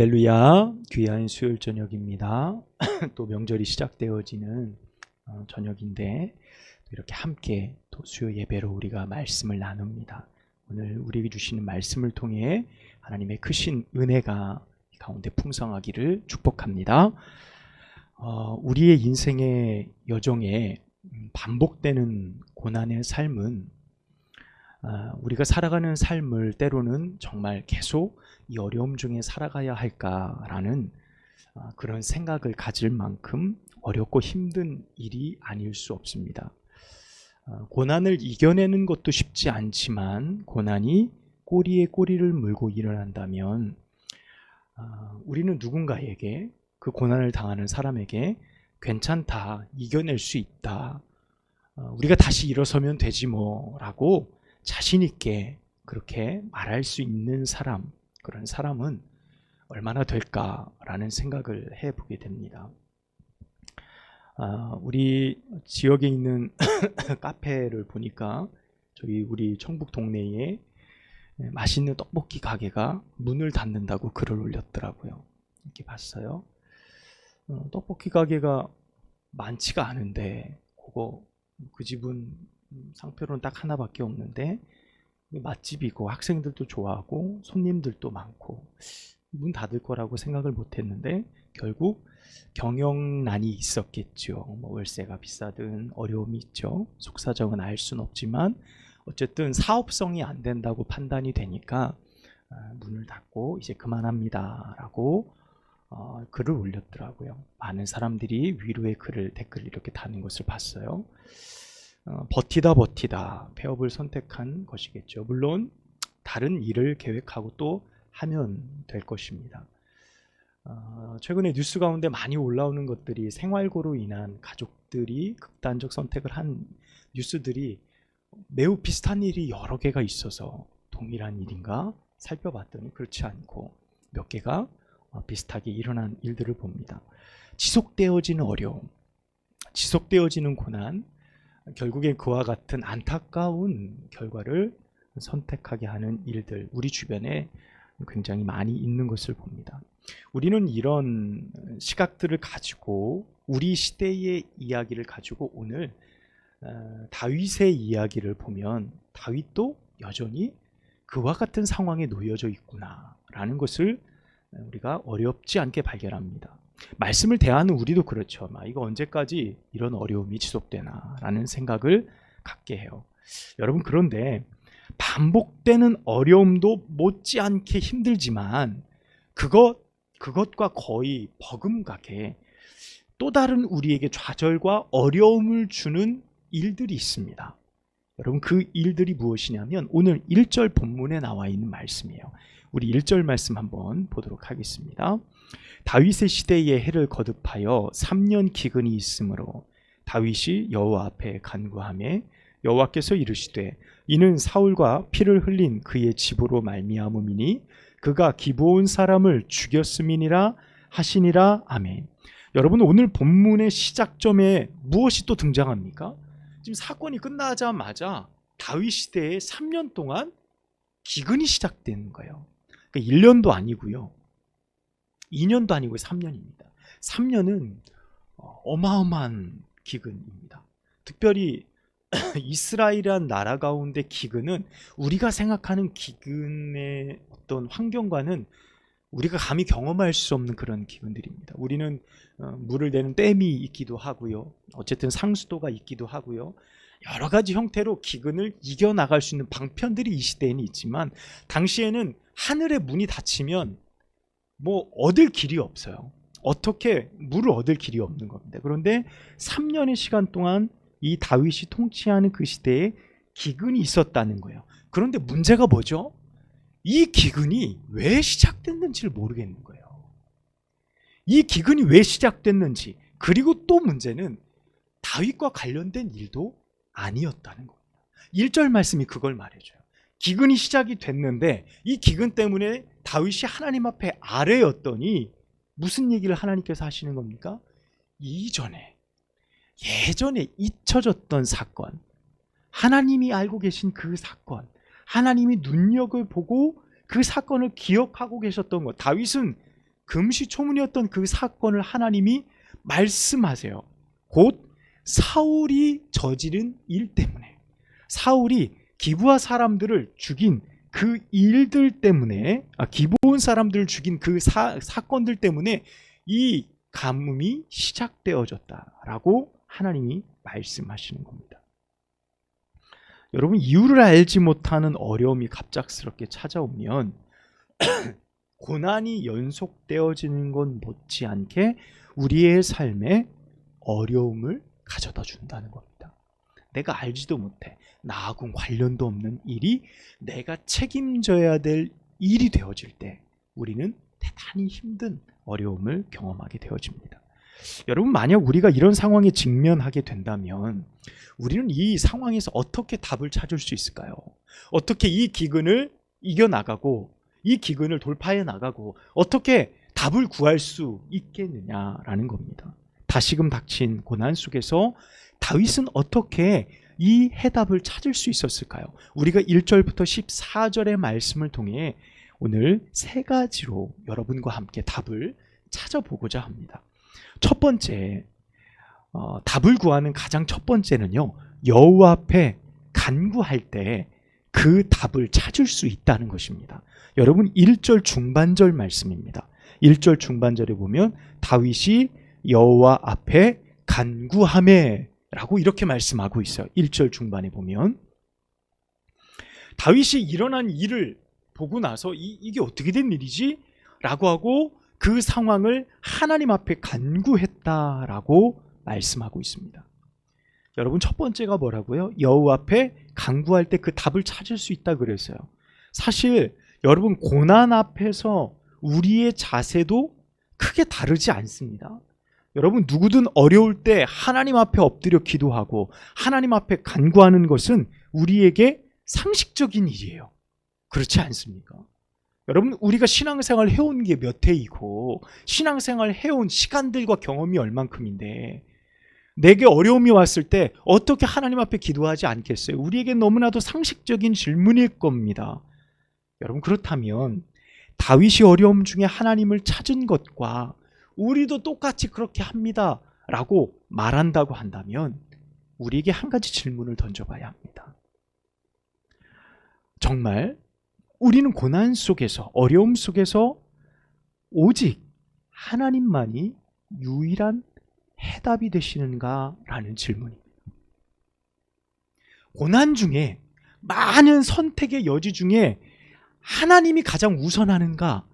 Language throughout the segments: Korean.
할렐루야, 귀한 수요일 저녁입니다. 또 명절이 시작되어지는 저녁인데 이렇게 함께 또 수요 예배로 우리가 말씀을 나눕니다. 오늘 우리에게 주시는 말씀을 통해 하나님의 크신 은혜가 가운데 풍성하기를 축복합니다. 우리의 인생의 여정에 반복되는 고난의 삶은 우리가 살아가는 삶을 때로는 정말 계속 이 어려움 중에 살아가야 할까라는 그런 생각을 가질 만큼 어렵고 힘든 일이 아닐 수 없습니다. 고난을 이겨내는 것도 쉽지 않지만 고난이 꼬리에 꼬리를 물고 일어난다면 우리는 누군가에게, 그 고난을 당하는 사람에게 괜찮다, 이겨낼 수 있다, 우리가 다시 일어서면 되지 뭐라고 자신 있게 그렇게 말할 수 있는 사람, 그런 사람은 얼마나 될까라는 생각을 해보게 됩니다. 우리 지역에 있는 카페를 보니까 우리 청북 동네에 맛있는 떡볶이 가게가 문을 닫는다고 글을 올렸더라고요. 이렇게 봤어요. 떡볶이 가게가 많지가 않은데 그 집은 상표로는 딱 하나밖에 없는데 맛집이고 학생들도 좋아하고 손님들도 많고 문 닫을 거라고 생각을 못했는데 결국 경영난이 있었겠죠. 월세가 비싸든 어려움이 있죠. 속사정은 알 수는 없지만 어쨌든 사업성이 안 된다고 판단이 되니까 문을 닫고 이제 그만합니다 라고 글을 올렸더라고요. 많은 사람들이 위로의 댓글을 이렇게 다는 것을 봤어요. 버티다 폐업을 선택한 것이겠죠. 물론 다른 일을 계획하고 또 하면 될 것입니다. 최근에 뉴스 가운데 많이 올라오는 것들이 생활고로 인한 가족들이 극단적 선택을 한 뉴스들이 매우 비슷한 일이 여러 개가 있어서 동일한 일인가 살펴봤더니 그렇지 않고 몇 개가 비슷하게 일어난 일들을 봅니다. 지속되어지는 어려움, 지속되어지는 고난, 결국엔 그와 같은 안타까운 결과를 선택하게 하는 일들, 우리 주변에 굉장히 많이 있는 것을 봅니다. 우리는 이런 시각들을 가지고 우리 시대의 이야기를 가지고 오늘 다윗의 이야기를 보면 다윗도 여전히 그와 같은 상황에 놓여져 있구나 라는 것을 우리가 어렵지 않게 발견합니다. 말씀을 대하는 우리도 그렇죠. 이거 언제까지 이런 어려움이 지속되나 라는 생각을 갖게 해요. 여러분, 그런데 반복되는 어려움도 못지않게 힘들지만 그것과 거의 버금가게 또 다른 우리에게 좌절과 어려움을 주는 일들이 있습니다. 여러분, 그 일들이 무엇이냐면 오늘 1절 본문에 나와 있는 말씀이에요. 우리 1절 말씀 한번 보도록 하겠습니다. 다윗의 시대에 해를 거듭하여 3년 기근이 있으므로 다윗이 여호와 앞에 간구하며 여호와께서 이르시되 이는 사울과 피를 흘린 그의 집으로 말미암음이니 그가 기브온 사람을 죽였음이니라 하시니라. 아멘. 여러분, 오늘 본문의 시작점에 무엇이 또 등장합니까? 지금 사건이 끝나자마자 다윗 시대에 3년 동안 기근이 시작되는 거예요. 그러니까 1년도 아니고요, 2년도 아니고 3년입니다. 3년은 어마어마한 기근입니다. 특별히 이스라엘이란 나라 가운데 기근은 우리가 생각하는 기근의 어떤 환경과는 우리가 감히 경험할 수 없는 그런 기근들입니다. 우리는 물을 내는 댐이 있기도 하고요, 어쨌든 상수도가 있기도 하고요, 여러 가지 형태로 기근을 이겨나갈 수 있는 방편들이 이 시대에는 있지만 당시에는 하늘의 문이 닫히면 얻을 길이 없어요. 어떻게 물을 얻을 길이 없는 겁니다. 그런데 3년의 시간 동안 이 다윗이 통치하는 그 시대에 기근이 있었다는 거예요. 그런데 문제가 뭐죠? 이 기근이 왜 시작됐는지를 모르겠는 거예요. 이 기근이 왜 시작됐는지, 그리고 또 문제는 다윗과 관련된 일도 아니었다는 겁니다. 1절 말씀이 그걸 말해줘요. 기근이 시작이 됐는데 이 기근 때문에 다윗이 하나님 앞에 아뢰었더니 무슨 얘기를 하나님께서 하시는 겁니까? 예전에 잊혀졌던 사건, 하나님이 알고 계신 그 사건, 하나님이 눈여겨보고 그 사건을 기억하고 계셨던 것. 다윗은 금시초문이었던 그 사건을 하나님이 말씀하세요. 곧 사울이 저지른 일 때문에, 사울이 기브아 사람들을 죽인 그 일들 때문에, 기브온 사람들을 죽인 그 사건들 때문에 이 가뭄이 시작되어졌다라고 하나님이 말씀하시는 겁니다. 여러분, 이유를 알지 못하는 어려움이 갑작스럽게 찾아오면 고난이 연속되어지는 건 못지않게 우리의 삶에 어려움을 가져다 준다는 겁니다. 내가 알지도 못해, 나하고 관련도 없는 일이 내가 책임져야 될 일이 되어질 때 우리는 대단히 힘든 어려움을 경험하게 되어집니다. 여러분, 만약 우리가 이런 상황에 직면하게 된다면 우리는 이 상황에서 어떻게 답을 찾을 수 있을까요? 어떻게 이 기근을 이겨나가고 이 기근을 돌파해 나가고 어떻게 답을 구할 수 있겠느냐라는 겁니다. 다시금 닥친 고난 속에서 다윗은 어떻게 이 해답을 찾을 수 있었을까요? 우리가 1절부터 14절의 말씀을 통해 오늘 세 가지로 여러분과 함께 답을 찾아보고자 합니다. 첫 번째, 답을 구하는 가장 첫 번째는요, 여호와 앞에 간구할 때 그 답을 찾을 수 있다는 것입니다. 여러분, 1절 중반절 말씀입니다. 1절 중반절에 보면 다윗이 여호와 앞에 간구하매 라고 이렇게 말씀하고 있어요. 1절 중반에 보면 다윗이 일어난 일을 보고 나서 이게 어떻게 된 일이지? 라고 하고 그 상황을 하나님 앞에 간구했다라고 말씀하고 있습니다. 여러분, 첫 번째가 뭐라고요? 여호와 앞에 간구할 때 그 답을 찾을 수 있다 그랬어요. 사실 여러분, 고난 앞에서 우리의 자세도 크게 다르지 않습니다. 여러분, 누구든 어려울 때 하나님 앞에 엎드려 기도하고 하나님 앞에 간구하는 것은 우리에게 상식적인 일이에요. 그렇지 않습니까? 여러분, 우리가 신앙생활 해온 게 몇 해이고 신앙생활 해온 시간들과 경험이 얼만큼인데 내게 어려움이 왔을 때 어떻게 하나님 앞에 기도하지 않겠어요? 우리에게 너무나도 상식적인 질문일 겁니다. 여러분, 그렇다면 다윗이 어려움 중에 하나님을 찾은 것과 우리도 똑같이 그렇게 합니다 라고 말한다고 한다면 우리에게 한 가지 질문을 던져봐야 합니다. 정말 우리는 고난 속에서, 어려움 속에서 오직 하나님만이 유일한 해답이 되시는가라는 질문입니다. 고난 중에, 많은 선택의 여지 중에 하나님이 가장 우선하는가,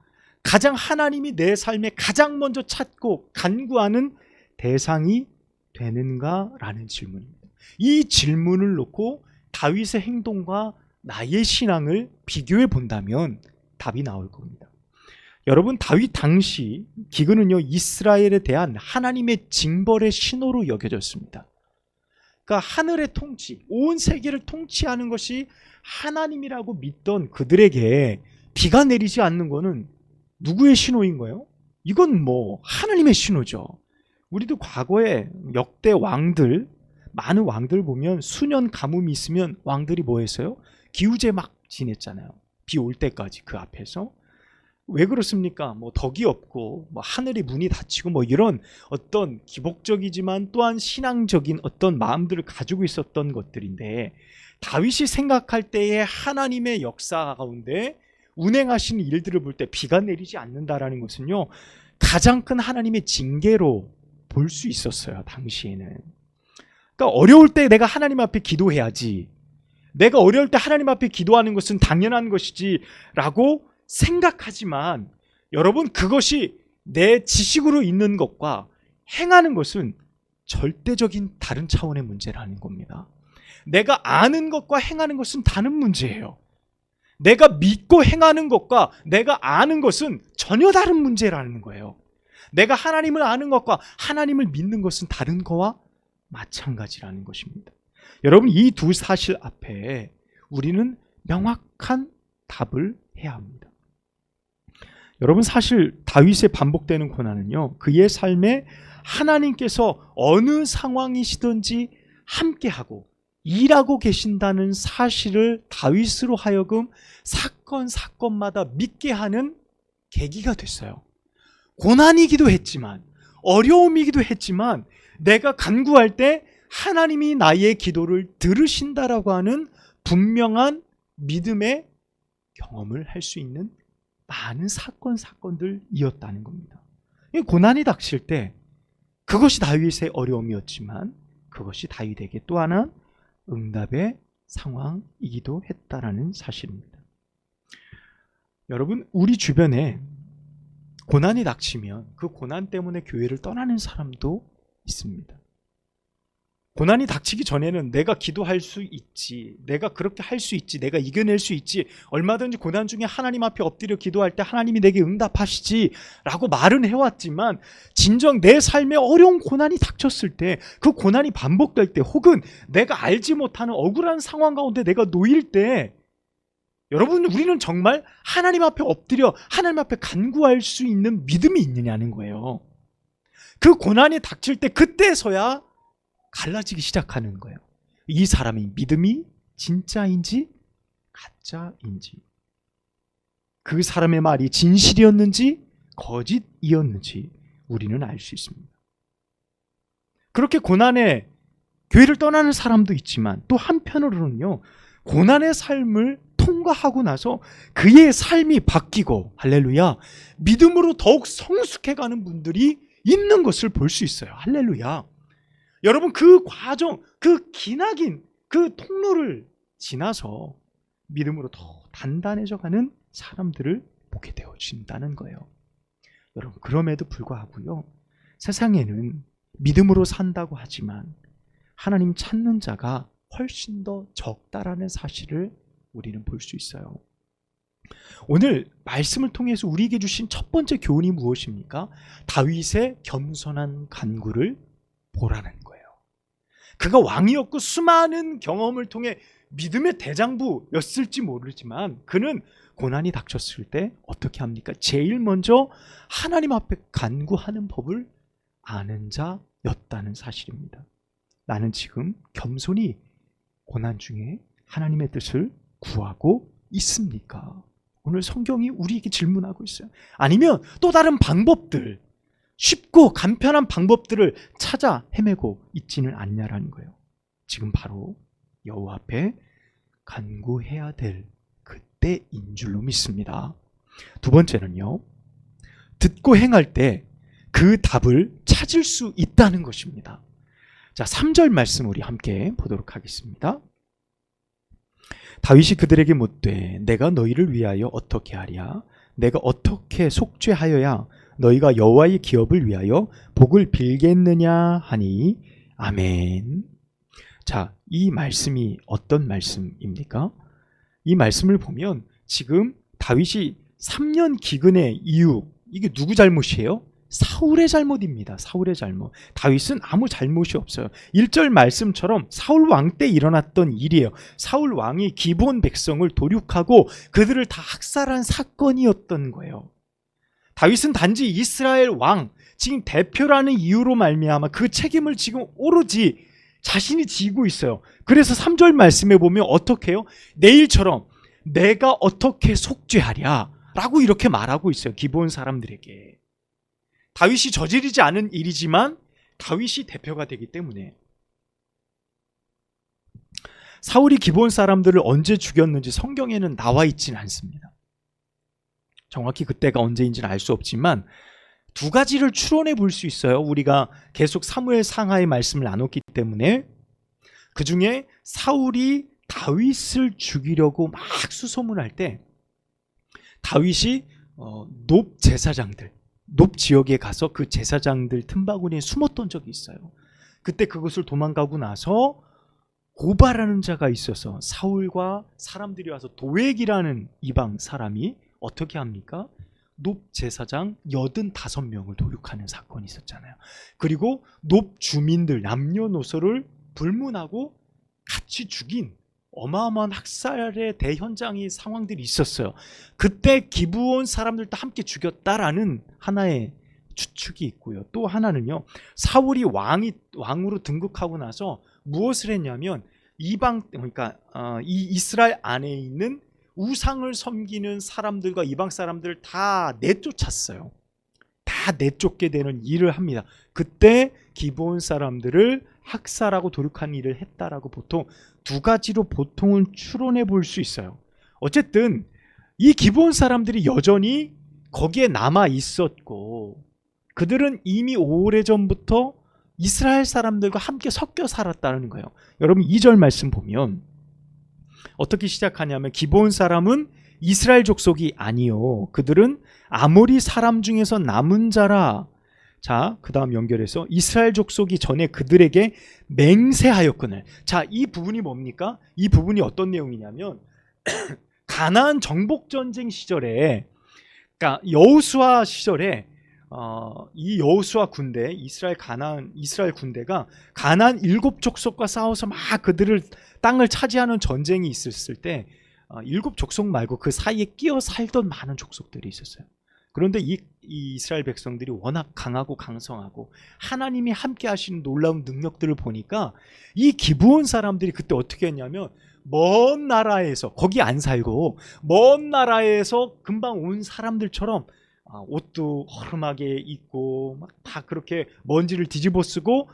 가장 하나님이 내 삶에 가장 먼저 찾고 간구하는 대상이 되는가라는 질문입니다. 이 질문을 놓고 다윗의 행동과 나의 신앙을 비교해 본다면 답이 나올 겁니다. 여러분, 다윗 당시 기근은요, 이스라엘에 대한 하나님의 징벌의 신호로 여겨졌습니다. 그러니까 하늘의 통치, 온 세계를 통치하는 것이 하나님이라고 믿던 그들에게 비가 내리지 않는 것은 누구의 신호인 거예요? 이건 하나님의 신호죠. 우리도 과거에 역대 왕들, 많은 왕들 보면 수년 가뭄이 있으면 왕들이 뭐 했어요? 기우제 막 지냈잖아요. 비 올 때까지 그 앞에서. 왜 그렇습니까? 덕이 없고 하늘의 문이 닫히고 이런 어떤 기복적이지만 또한 신앙적인 어떤 마음들을 가지고 있었던 것들인데, 다윗이 생각할 때의 하나님의 역사 가운데 운행하시는 일들을 볼 때 비가 내리지 않는다라는 것은요, 가장 큰 하나님의 징계로 볼 수 있었어요, 당시에는. 그러니까 어려울 때 내가 하나님 앞에 기도해야지, 내가 어려울 때 하나님 앞에 기도하는 것은 당연한 것이지 라고 생각하지만, 여러분, 그것이 내 지식으로 있는 것과 행하는 것은 절대적인 다른 차원의 문제라는 겁니다. 내가 아는 것과 행하는 것은 다른 문제예요. 내가 믿고 행하는 것과 내가 아는 것은 전혀 다른 문제라는 거예요. 내가 하나님을 아는 것과 하나님을 믿는 것은 다른 거와 마찬가지라는 것입니다. 여러분, 이 두 사실 앞에 우리는 명확한 답을 해야 합니다. 여러분, 사실 다윗의 반복되는 고난은요, 그의 삶에 하나님께서 어느 상황이시든지 함께하고 일하고 계신다는 사실을 다윗으로 하여금 사건마다 믿게 하는 계기가 됐어요. 고난이기도 했지만 어려움이기도 했지만 내가 간구할 때 하나님이 나의 기도를 들으신다라고 하는 분명한 믿음의 경험을 할 수 있는 많은 사건들이었다는 겁니다. 고난이 닥칠 때 그것이 다윗의 어려움이었지만 그것이 다윗에게 또 하나 응답의 상황이기도 했다라는 사실입니다. 여러분, 우리 주변에 고난이 닥치면 그 고난 때문에 교회를 떠나는 사람도 있습니다. 고난이 닥치기 전에는 내가 기도할 수 있지, 내가 그렇게 할 수 있지, 내가 이겨낼 수 있지, 얼마든지 고난 중에 하나님 앞에 엎드려 기도할 때 하나님이 내게 응답하시지 라고 말은 해왔지만 진정 내 삶에 어려운 고난이 닥쳤을 때, 그 고난이 반복될 때, 혹은 내가 알지 못하는 억울한 상황 가운데 내가 놓일 때, 여러분, 우리는 정말 하나님 앞에 엎드려 하나님 앞에 간구할 수 있는 믿음이 있느냐는 거예요. 그 고난이 닥칠 때 그때서야 갈라지기 시작하는 거예요. 이 사람의 믿음이 진짜인지 가짜인지, 그 사람의 말이 진실이었는지 거짓이었는지 우리는 알 수 있습니다. 그렇게 고난에 교회를 떠나는 사람도 있지만 또 한편으로는요, 고난의 삶을 통과하고 나서 그의 삶이 바뀌고, 할렐루야, 믿음으로 더욱 성숙해가는 분들이 있는 것을 볼 수 있어요. 할렐루야. 여러분, 그 과정, 그 기나긴 그 통로를 지나서 믿음으로 더 단단해져가는 사람들을 보게 되어진다는 거예요. 여러분, 그럼에도 불구하고요, 세상에는 믿음으로 산다고 하지만 하나님 찾는 자가 훨씬 더 적다라는 사실을 우리는 볼 수 있어요. 오늘 말씀을 통해서 우리에게 주신 첫 번째 교훈이 무엇입니까? 다윗의 겸손한 간구를 보라는 거예요. 그가 왕이었고 수많은 경험을 통해 믿음의 대장부였을지 모르지만 그는 고난이 닥쳤을 때 어떻게 합니까? 제일 먼저 하나님 앞에 간구하는 법을 아는 자였다는 사실입니다. 나는 지금 겸손히 고난 중에 하나님의 뜻을 구하고 있습니까? 오늘 성경이 우리에게 질문하고 있어요. 아니면 또 다른 방법들, 쉽고 간편한 방법들을 찾아 헤매고 있지는 않냐라는 거예요. 지금 바로 여호와 앞에 간구해야 될 그때인 줄로 믿습니다. 두 번째는요, 듣고 행할 때 그 답을 찾을 수 있다는 것입니다. 자, 3절 말씀 우리 함께 보도록 하겠습니다. 다윗이 그들에게 묻되 내가 너희를 위하여 어떻게 하랴? 내가 어떻게 속죄하여야 너희가 여호와의 기업을 위하여 복을 빌겠느냐 하니 아멘. 자, 이 말씀이 어떤 말씀입니까? 이 말씀을 보면 지금 다윗이 3년 기근의 이유, 이게 누구 잘못이에요? 사울의 잘못입니다. 사울의 잘못. 다윗은 아무 잘못이 없어요. 1절 말씀처럼 사울 왕 때 일어났던 일이에요. 사울 왕이 기브온 백성을 도륙하고 그들을 다 학살한 사건이었던 거예요. 다윗은 단지 이스라엘 왕, 지금 대표라는 이유로 말미암아 그 책임을 지금 오로지 자신이 지고 있어요. 그래서 3절 말씀에 보면 어떻게 해요? 내일처럼 내가 어떻게 속죄하랴 라고 이렇게 말하고 있어요. 기브온 사람들에게. 다윗이 저지르지 않은 일이지만 다윗이 대표가 되기 때문에. 사울이 기브온 사람들을 언제 죽였는지 성경에는 나와 있지는 않습니다. 정확히 그때가 언제인지는 알 수 없지만 두 가지를 추론해 볼 수 있어요. 우리가 계속 사무엘 상하의 말씀을 나눴기 때문에. 그 중에 사울이 다윗을 죽이려고 막 수소문할 때 다윗이 높 제사장들, 높 지역에 가서 그 제사장들 틈바구니에 숨었던 적이 있어요. 그때 그것을 도망가고 나서 고발하는 자가 있어서 사울과 사람들이 와서 도액이라는 이방 사람이 어떻게 합니까? 높 제사장 85명을 도륙하는 사건이 있었잖아요. 그리고 높 주민들 남녀노소를 불문하고 같이 죽인 어마어마한 학살의 대현장의 상황들이 있었어요. 그때 기브온 사람들도 함께 죽였다라는 하나의 추측이 있고요. 또 하나는요, 사울이 왕으로 등극하고 나서 무엇을 했냐면 그러니까 이 이스라엘 안에 있는 우상을 섬기는 사람들과 이방 사람들을 다 내쫓았어요. 다 다 내쫓게 되는 일을 합니다. 그때 기브온 사람들을 학살하고 도륙한 일을 했다라고 보통 두 가지로 보통은 추론해 볼 수 있어요. 어쨌든 이 기브온 사람들이 여전히 거기에 남아 있었고, 그들은 이미 오래전부터 이스라엘 사람들과 함께 섞여 살았다는 거예요. 여러분 2절 말씀 보면 어떻게 시작하냐면, 기브온 사람은 이스라엘 족속이 아니요, 그들은 아모리 사람 중에서 남은 자라. 자, 그 다음 연결해서 이스라엘 족속이 전에 그들에게 맹세하였거늘. 자, 이 부분이 뭡니까? 이 부분이 어떤 내용이냐면 가나안 정복 전쟁 시절에, 그러니까 여호수아 시절에 이 여호수아 군대, 이스라엘 군대가 가나안 7족속과 싸워서 막 그들을 땅을 차지하는 전쟁이 있었을 때 7족속 말고 그 사이에 끼어 살던 많은 족속들이 있었어요. 그런데 이 이스라엘 백성들이 워낙 강하고 강성하고 하나님이 함께 하시는 놀라운 능력들을 보니까 이 기브온 사람들이 그때 어떻게 했냐면, 먼 나라에서, 거기 안 살고 먼 나라에서 금방 온 사람들처럼 옷도 허름하게 입고 막 다 그렇게 먼지를 뒤집어 쓰고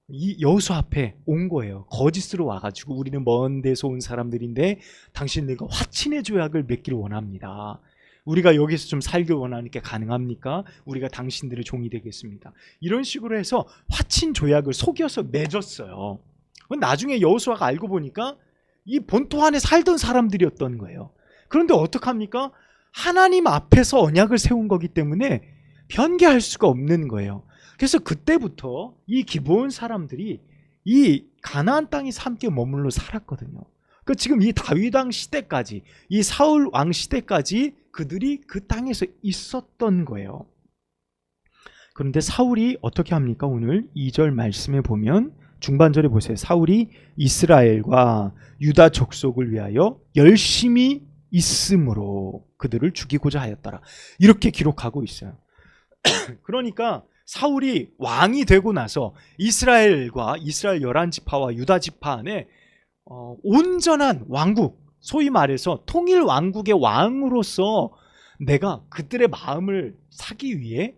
이 여호수아 앞에 온 거예요. 거짓으로 와가지고, 우리는 먼 데서 온 사람들인데 당신들과 화친의 조약을 맺기를 원합니다. 우리가 여기서 좀 살길 원하니까 가능합니까? 우리가 당신들의 종이 되겠습니다. 이런 식으로 해서 화친 조약을 속여서 맺었어요. 나중에 여호수아가 알고 보니까 이 본토 안에 살던 사람들이었던 거예요. 그런데 어떡합니까? 하나님 앞에서 언약을 세운 거기 때문에 변개할 수가 없는 거예요. 그래서 그때부터 이 기브온 사람들이 이 가나안 땅에서 함께 머물러 살았거든요. 그 지금 이 다윗 왕 시대까지, 이 사울 왕 시대까지 그들이 그 땅에서 있었던 거예요. 그런데 사울이 어떻게 합니까? 오늘 2절 말씀에 보면 중반절에 보세요. 사울이 이스라엘과 유다 족속을 위하여 열심히 있음으로 그들을 죽이고자 하였더라. 이렇게 기록하고 있어요. 그러니까 사울이 왕이 되고 나서 이스라엘과 이스라엘 11지파와 유다 지파 안에 온전한 왕국, 소위 말해서 통일 왕국의 왕으로서 내가 그들의 마음을 사기 위해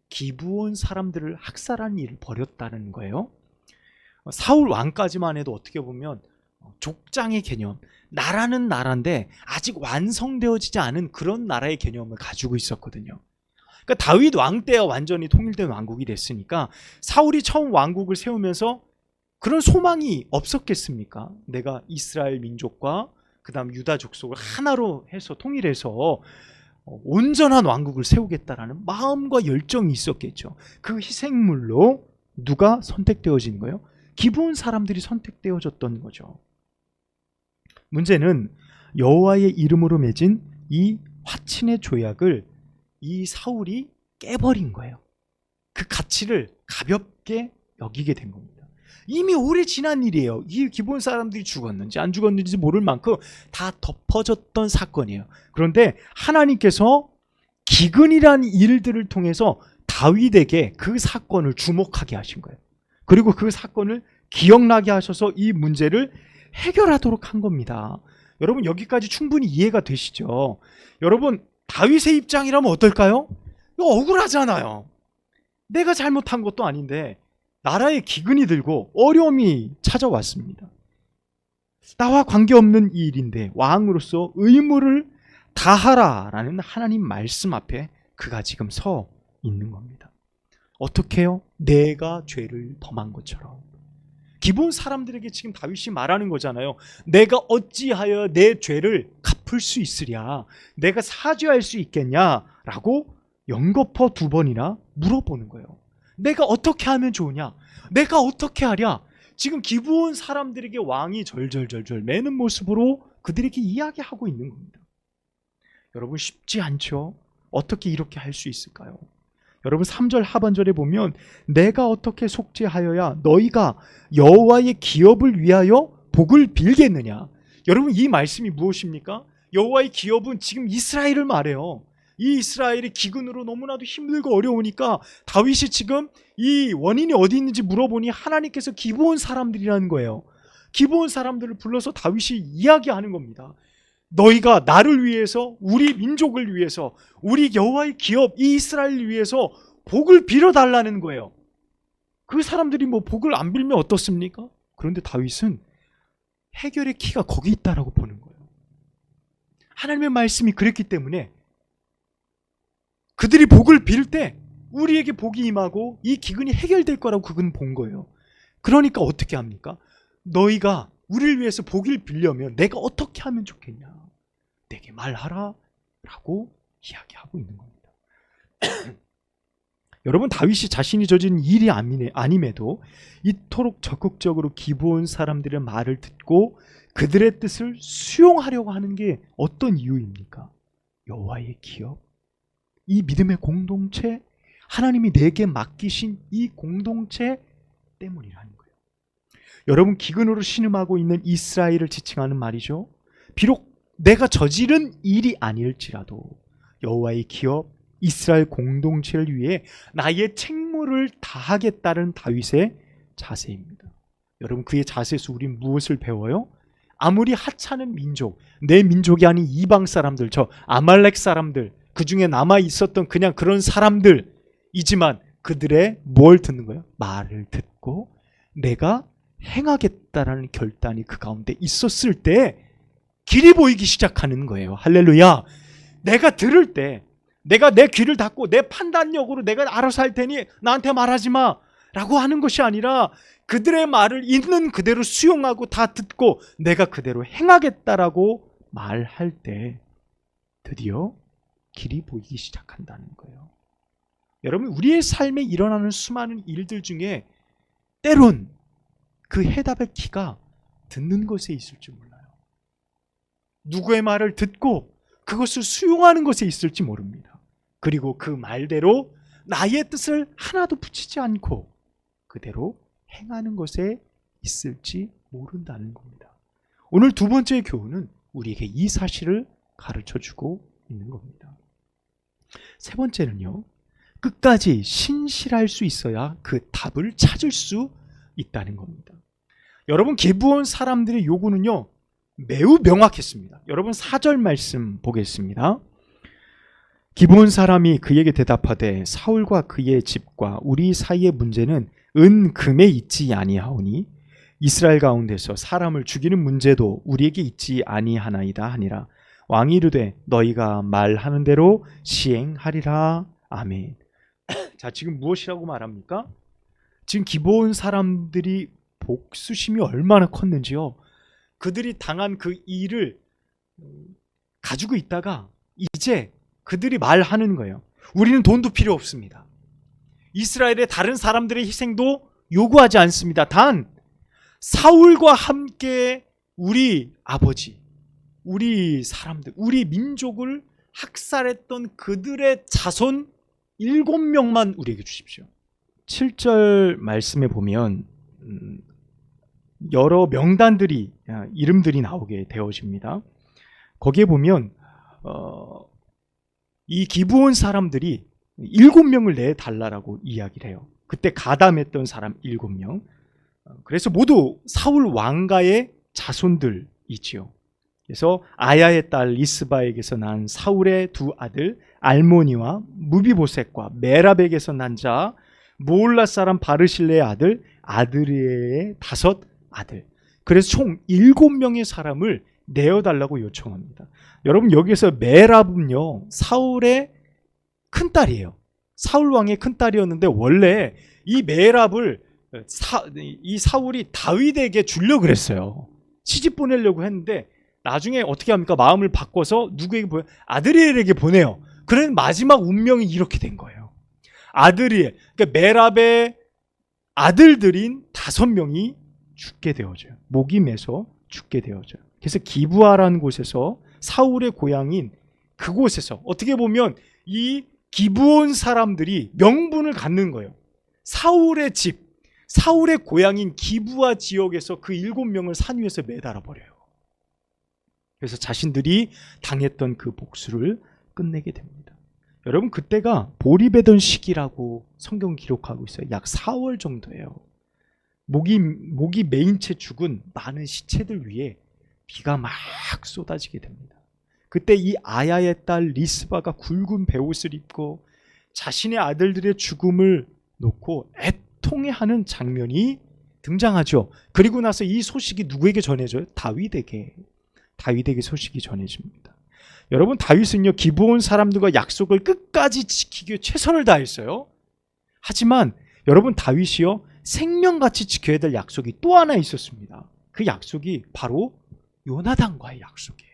기브온 사람들을 학살한 일을 벌였다는 거예요. 사울 왕까지만 해도 어떻게 보면 족장의 개념, 나라는 나라인데 아직 완성되어지지 않은 그런 나라의 개념을 가지고 있었거든요. 그러니까 다윗 왕 때야 완전히 통일된 왕국이 됐으니까 사울이 처음 왕국을 세우면서 그런 소망이 없었겠습니까? 내가 이스라엘 민족과 그 다음 유다 족속을 하나로 해서 통일해서 온전한 왕국을 세우겠다라는 마음과 열정이 있었겠죠. 그 희생물로 누가 선택되어진 거예요? 기브온 사람들이 선택되어졌던 거죠. 문제는 여호와의 이름으로 맺은 이 화친의 조약을 이 사울이 깨버린 거예요. 그 가치를 가볍게 여기게 된 겁니다. 이미 오래 지난 일이에요. 이 기브온 사람들이 죽었는지 안 죽었는지 모를 만큼 다 덮어졌던 사건이에요. 그런데 하나님께서 기근이라는 일들을 통해서 다윗에게 그 사건을 주목하게 하신 거예요. 그리고 그 사건을 기억나게 하셔서 이 문제를 해결하도록 한 겁니다. 여러분 여기까지 충분히 이해가 되시죠? 여러분 다윗의 입장이라면 어떨까요? 이거 억울하잖아요. 내가 잘못한 것도 아닌데 나라에 기근이 들고 어려움이 찾아왔습니다. 나와 관계없는 일인데 왕으로서 의무를 다하라라는 하나님 말씀 앞에 그가 지금 서 있는 겁니다. 어떻게 해요? 내가 죄를 범한 것처럼. 기본 사람들에게 지금 다윗이 말하는 거잖아요. 내가 어찌하여 내 죄를 갚을 수 있으랴? 내가 사죄할 수 있겠냐라고 연거푸 2번이나 물어보는 거예요. 내가 어떻게 하면 좋으냐? 내가 어떻게 하랴? 지금 기브온 사람들에게 왕이 절절절절 매는 모습으로 그들에게 이야기하고 있는 겁니다. 여러분 쉽지 않죠? 어떻게 이렇게 할 수 있을까요? 여러분 3절 하반절에 보면 내가 어떻게 속죄하여야 너희가 여호와의 기업을 위하여 복을 빌겠느냐? 여러분 이 말씀이 무엇입니까? 여호와의 기업은 지금 이스라엘을 말해요. 이 이스라엘이 기근으로 너무나도 힘들고 어려우니까 다윗이 지금 이 원인이 어디 있는지 물어보니 하나님께서 기브온 사람들이라는 거예요. 기브온 사람들을 불러서 다윗이 이야기하는 겁니다. 너희가 나를 위해서, 우리 민족을 위해서, 우리 여호와의 기업 이 이스라엘을 위해서 복을 빌어달라는 거예요. 그 사람들이 뭐 복을 안 빌면 어떻습니까? 그런데 다윗은 해결의 키가 거기 있다라고 보는 거예요. 하나님의 말씀이 그랬기 때문에 그들이 복을 빌 때 우리에게 복이 임하고 이 기근이 해결될 거라고 그건 본 거예요. 그러니까 어떻게 합니까? 너희가 우리를 위해서 복을 빌려면 내가 어떻게 하면 좋겠냐? 내게 말하라 라고 이야기하고 있는 겁니다. 여러분, 다윗이 자신이 저지른 일이 아님에도 이토록 적극적으로 기브온 사람들의 말을 듣고 그들의 뜻을 수용하려고 하는 게 어떤 이유입니까? 여호와의 기업, 이 믿음의 공동체, 하나님이 내게 맡기신 이 공동체 때문이라는 거예요. 여러분, 기근으로 신음하고 있는 이스라엘을 지칭하는 말이죠. 비록 내가 저지른 일이 아닐지라도 여호와의 기업, 이스라엘 공동체를 위해 나의 책무를 다하겠다는 다윗의 자세입니다. 여러분, 그의 자세에서 우리는 무엇을 배워요? 아무리 하찮은 민족, 내 민족이 아닌 이방 사람들, 저 아말렉 사람들, 그 중에 남아 있었던 그냥 그런 사람들이지만 그들의 뭘 듣는 거예요? 말을 듣고 내가 행하겠다라는 결단이 그 가운데 있었을 때 길이 보이기 시작하는 거예요. 할렐루야. 내가 들을 때 내가 내 귀를 닫고 내 판단력으로 내가 알아서 할 테니 나한테 말하지 마 라고 하는 것이 아니라 그들의 말을 있는 그대로 수용하고 다 듣고 내가 그대로 행하겠다라고 말할 때 드디어 길이 보이기 시작한다는 거예요. 여러분, 우리의 삶에 일어나는 수많은 일들 중에 때론 그 해답의 키가 듣는 것에 있을지 몰라요. 누구의 말을 듣고 그것을 수용하는 것에 있을지 모릅니다. 그리고 그 말대로 나의 뜻을 하나도 붙이지 않고 그대로 행하는 것에 있을지 모른다는 겁니다. 오늘 두 번째 교훈은 우리에게 이 사실을 가르쳐주고 있는 겁니다. 세 번째는요, 끝까지 신실할 수 있어야 그 답을 찾을 수 있다는 겁니다. 여러분, 기브온 사람들의 요구는요 매우 명확했습니다. 여러분, 4절 말씀 보겠습니다. 기브온 사람이 그에게 대답하되 사울과 그의 집과 우리 사이의 문제는 은금에 있지 아니하오니 이스라엘 가운데서 사람을 죽이는 문제도 우리에게 있지 아니하나이다 하니라. 왕이 이르되 너희가 말하는 대로 시행하리라. 아멘. 자, 지금 무엇이라고 말합니까? 지금 기브온 사람들이 복수심이 얼마나 컸는지요. 그들이 당한 그 일을 가지고 있다가 이제 그들이 말하는 거예요. 우리는 돈도 필요 없습니다. 이스라엘의 다른 사람들의 희생도 요구하지 않습니다. 단 사울과 함께 우리 아버지, 우리 사람들, 우리 민족을 학살했던 그들의 자손 7명만 우리에게 주십시오. 7절 말씀에 보면 여러 명단들이, 이름들이 나오게 되어집니다. 거기에 보면 이 기브온 사람들이 7명을 내달라고 이야기를 해요. 그때 가담했던 사람 7명. 그래서 모두 사울 왕가의 자손들이지요. 그래서 아야의 딸 리스바에게서 난 사울의 두 아들 알모니와 무비보셋과 메랍에게서 난 자 모올라 사람 바르실레의 아들 아드리에의 5 아들. 그래서 총 7명의 사람을 내어달라고 요청합니다. 여러분, 여기서 메랍은요 사울의 큰딸이에요. 사울 왕의 큰딸이었는데 원래 이 메랍을 이 사울이 다윗에게 주려고 그랬어요. 시집 보내려고 했는데 나중에 어떻게 합니까? 마음을 바꿔서 누구에게 보내요? 아드리엘에게 보내요. 그런 마지막 운명이 이렇게 된 거예요. 아드리엘, 그러니까 메랍의 아들들인 5명이 죽게 되어져요. 목이 메서 죽게 되어져요. 그래서 기브아라는 곳에서 사울의 고향인 그곳에서 어떻게 보면 이 기브온 사람들이 명분을 갖는 거예요. 사울의 집, 사울의 고향인 기브아 지역에서 그 7명을 산 위에서 매달아 버려요. 그래서 자신들이 당했던 그 복수를 끝내게 됩니다. 여러분, 그때가 보리배던 시기라고 성경 기록하고 있어요. 약 4월 정도예요. 목이 메인 채 죽은 많은 시체들 위에 비가 막 쏟아지게 됩니다. 그때 이 아야의 딸 리스바가 굵은 베옷을 입고 자신의 아들들의 죽음을 놓고 애통해하는 장면이 등장하죠. 그리고 나서 이 소식이 누구에게 전해져요? 다윗에게 소식이 전해집니다. 여러분, 다윗은요, 기브온 사람들과 약속을 끝까지 지키기 위해 최선을 다했어요. 하지만 여러분, 다윗이요, 생명같이 지켜야 될 약속이 또 하나 있었습니다. 그 약속이 바로 요나단과의 약속이에요.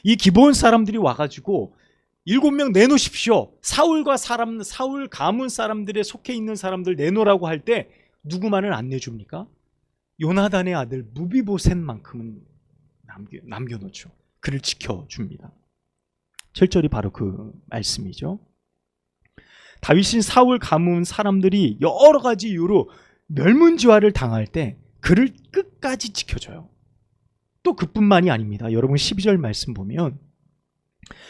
이 기브온 사람들이 와가지고 7명 내놓으십시오. 사울 가문 사람들에 속해 있는 사람들 내놓으라고 할 때 누구만을 안 내줍니까? 요나단의 아들 무비보셋만큼은 남겨놓죠. 그를 지켜줍니다. 7절이 바로 그 말씀이죠. 다윗은 사울 가문 사람들이 여러 가지 이유로 멸문지화를 당할 때 그를 끝까지 지켜줘요. 또 그뿐만이 아닙니다. 여러분 12절 말씀 보면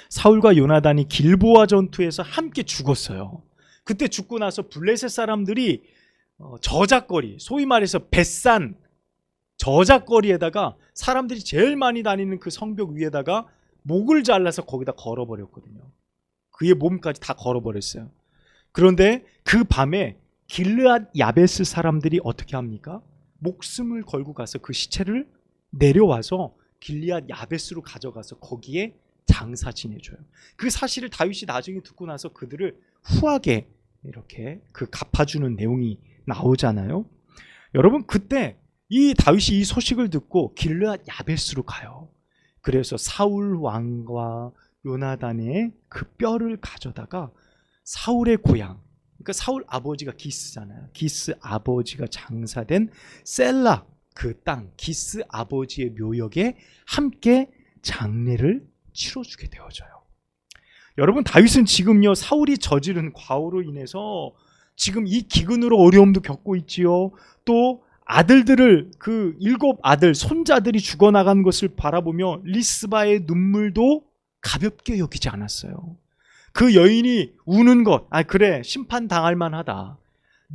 사울과 요나단이 길보아 전투에서 함께 죽었어요. 그때 죽고 나서 블레셋 사람들이 저작거리, 소위 말해서 벳산 저작거리에다가 사람들이 제일 많이 다니는 그 성벽 위에다가 목을 잘라서 거기다 걸어버렸거든요. 그의 몸까지 다 걸어버렸어요. 그런데 그 밤에 길르앗 야베스 사람들이 어떻게 합니까? 목숨을 걸고 가서 그 시체를 내려와서 길르앗 야베스로 가져가서 거기에 장사 지내줘요. 그 사실을 다윗이 나중에 듣고 나서 그들을 후하게 이렇게 갚아주는 내용이 나오잖아요. 여러분, 그때 이 다윗이 이 소식을 듣고 길르앗 야베스로 가요. 그래서 사울 왕과 요나단의 그 뼈를 가져다가 사울의 고향, 그러니까 사울 아버지가 기스잖아요. 기스 아버지가 장사된 셀라 그 땅, 기스 아버지의 묘역에 함께 장례를 치러주게 되어져요. 여러분, 다윗은 지금요, 사울이 저지른 과오로 인해서 지금 이 기근으로 어려움도 겪고 있지요. 또 아들들을, 그 7 아들, 손자들이 죽어나간 것을 바라보며 리스바의 눈물도 가볍게 여기지 않았어요. 그 여인이 우는 것, 그래, 심판당할 만하다,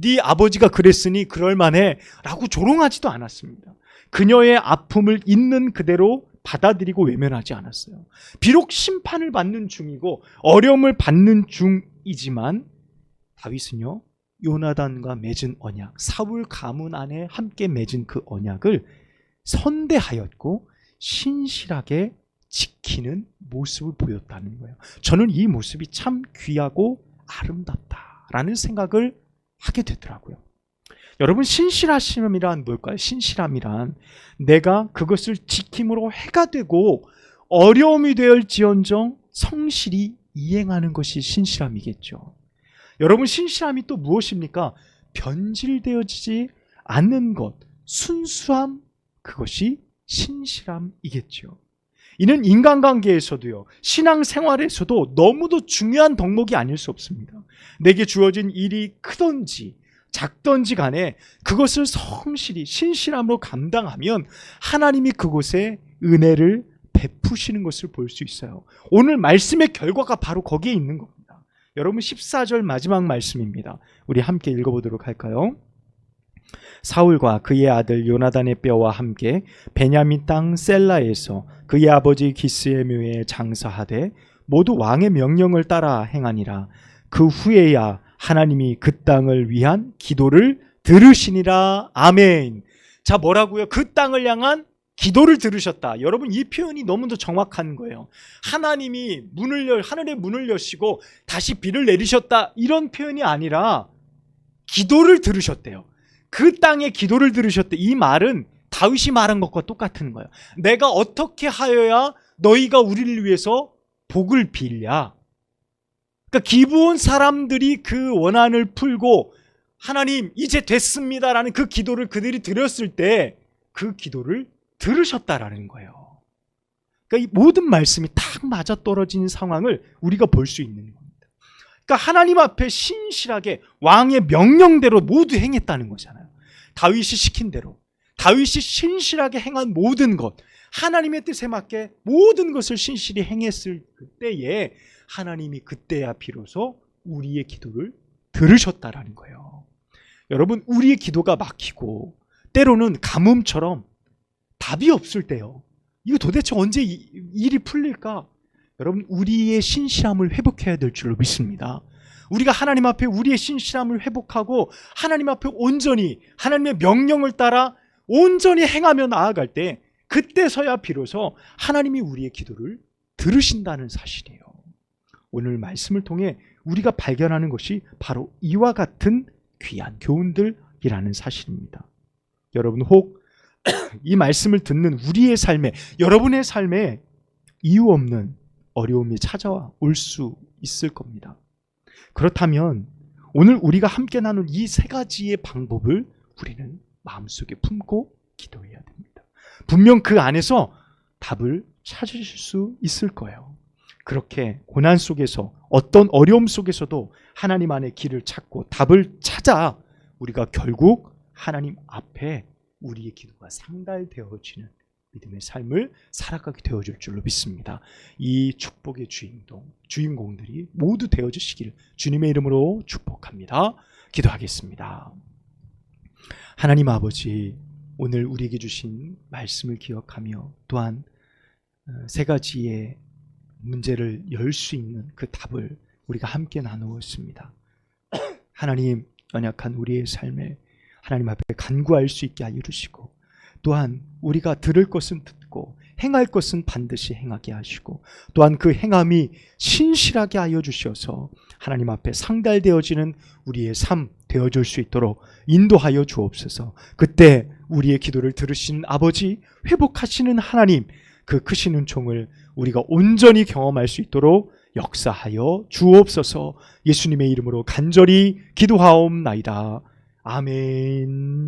네 아버지가 그랬으니 그럴 만해 라고 조롱하지도 않았습니다. 그녀의 아픔을 있는 그대로 받아들이고 외면하지 않았어요. 비록 심판을 받는 중이고 어려움을 받는 중이지만 다윗은요, 요나단과 맺은 언약, 사울 가문 안에 함께 맺은 그 언약을 선대하였고 신실하게 지키는 모습을 보였다는 거예요. 저는 이 모습이 참 귀하고 아름답다라는 생각을 하게 되더라고요. 여러분, 신실하심이란 뭘까요? 신실함이란 내가 그것을 지킴으로 해가 되고 어려움이 되었지언정 성실히 이행하는 것이 신실함이겠죠. 여러분, 신실함이 또 무엇입니까? 변질되어지지 않는 것, 순수함, 그것이 신실함이겠죠. 이는 인간관계에서도요, 신앙생활에서도 너무도 중요한 덕목이 아닐 수 없습니다. 내게 주어진 일이 크든지 작든지 간에 그것을 성실히 신실함으로 감당하면 하나님이 그곳에 은혜를 베푸시는 것을 볼 수 있어요. 오늘 말씀의 결과가 바로 거기에 있는 겁니다. 여러분, 14절 마지막 말씀입니다. 우리 함께 읽어보도록 할까요? 사울과 그의 아들 요나단의 뼈와 함께 베냐민 땅 셀라에서 그의 아버지 기스의 묘에 장사하되 모두 왕의 명령을 따라 행하니라. 그 후에야 하나님이 그 땅을 위한 기도를 들으시니라. 아멘. 자, 뭐라고요? 그 땅을 향한 기도를 들으셨다. 여러분, 이 표현이 너무도 정확한 거예요. 하나님이 하늘의 문을 여시고 다시 비를 내리셨다, 이런 표현이 아니라 기도를 들으셨대요. 그 땅의 기도를 들으셨대. 이 말은 다윗이 말한 것과 똑같은 거예요. 내가 어떻게 하여야 너희가 우리를 위해서 복을 빌랴. 그러니까 기브온 사람들이 그 원한을 풀고 하나님 이제 됐습니다라는 그 기도를 그들이 드렸을 때 그 기도를 들으셨다라는 거예요. 그러니까 이 모든 말씀이 딱 맞아떨어진 상황을 우리가 볼 수 있는 겁니다. 그러니까 하나님 앞에 신실하게 왕의 명령대로 모두 행했다는 거잖아요. 다윗이 시킨 대로, 다윗이 신실하게 행한 모든 것, 하나님의 뜻에 맞게 모든 것을 신실히 행했을 그때에 하나님이 그때야 비로소 우리의 기도를 들으셨다라는 거예요. 여러분, 우리의 기도가 막히고 때로는 가뭄처럼 답이 없을 때요, 이거 도대체 언제 일이 풀릴까? 여러분, 우리의 신실함을 회복해야 될 줄로 믿습니다. 우리가 하나님 앞에 우리의 신실함을 회복하고 하나님 앞에 온전히 하나님의 명령을 따라 온전히 행하며 나아갈 때, 그때서야 비로소 하나님이 우리의 기도를 들으신다는 사실이에요. 오늘 말씀을 통해 우리가 발견하는 것이 바로 이와 같은 귀한 교훈들이라는 사실입니다. 여러분, 혹 이 말씀을 듣는 우리의 삶에, 여러분의 삶에 이유 없는 어려움이 찾아올 수 있을 겁니다. 그렇다면 오늘 우리가 함께 나눌 이 세 가지의 방법을 우리는 마음속에 품고 기도해야 됩니다. 분명 그 안에서 답을 찾으실 수 있을 거예요. 그렇게 고난 속에서, 어떤 어려움 속에서도 하나님 안에 길을 찾고 답을 찾아 우리가 결국 하나님 앞에 우리의 기도가 상달되어지는 믿음의 삶을 살아가게 되어질 줄로 믿습니다. 이 축복의 주인공들이 모두 되어주시기를 주님의 이름으로 축복합니다. 기도하겠습니다. 하나님 아버지, 오늘 우리에게 주신 말씀을 기억하며 또한 세 가지의 문제를 열 수 있는 그 답을 우리가 함께 나누었습니다. 하나님, 연약한 우리의 삶에 하나님 앞에 간구할 수 있게 하여 주시고, 또한 우리가 들을 것은 듣고 행할 것은 반드시 행하게 하시고, 또한 그 행함이 신실하게 하여 주셔서 하나님 앞에 상달되어지는 우리의 삶 되어줄 수 있도록 인도하여 주옵소서. 그때 우리의 기도를 들으신 아버지, 회복하시는 하나님, 그 크신 은총을 우리가 온전히 경험할 수 있도록 역사하여 주옵소서. 예수님의 이름으로 간절히 기도하옵나이다. 아멘.